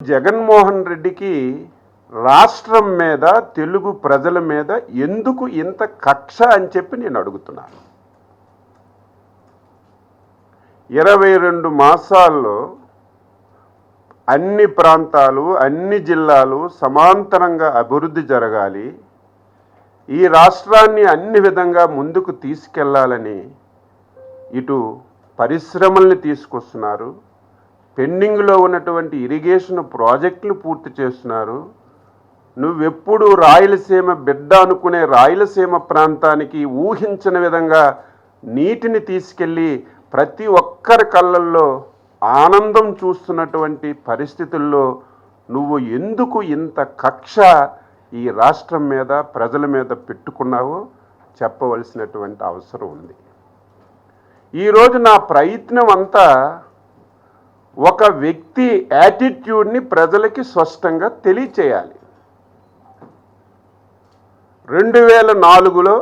జగన్మోహన్ రెడ్డికి రాష్ట్రం మీద తెలుగు ప్రజల మీద ఎందుకు ఇంత కక్ష అని చెప్పి నేను అడుగుతున్నాను. 22 మాసాల్లో అన్ని ప్రాంతాలు అన్ని జిల్లాలు సమాంతరంగా అభివృద్ధి జరగాలి, ఈ రాష్ట్రాన్ని అన్ని విధంగా ముందుకు తీసుకెళ్లాలని ఇటు పరిశ్రమల్ని తీసుకొస్తున్నారు, పెండింగ్లో ఉన్నటువంటి ఇరిగేషన్ ప్రాజెక్టులు పూర్తి చేస్తున్నారు. నువ్వెప్పుడు రాయలసీమ బిడ్డ అనుకునే రాయలసీమ ప్రాంతానికి ఊహించని విధంగా నీటిని తీసుకెళ్ళి ప్రతి ఒక్కరి కళ్ళల్లో ఆనందం చూస్తున్నటువంటి పరిస్థితుల్లో నువ్వు ఎందుకు ఇంత కక్ష ఈ రాష్ట్రం మీద ప్రజల మీద పెట్టుకున్నావో చెప్పవలసినటువంటి అవసరం ఉంది. ఈరోజు నా ప్రయత్నం అంతా ఒక వ్యక్తి యాటిట్యూడ్ని ప్రజలకి స్పష్టంగా తెలియచేయాలి. 2004లో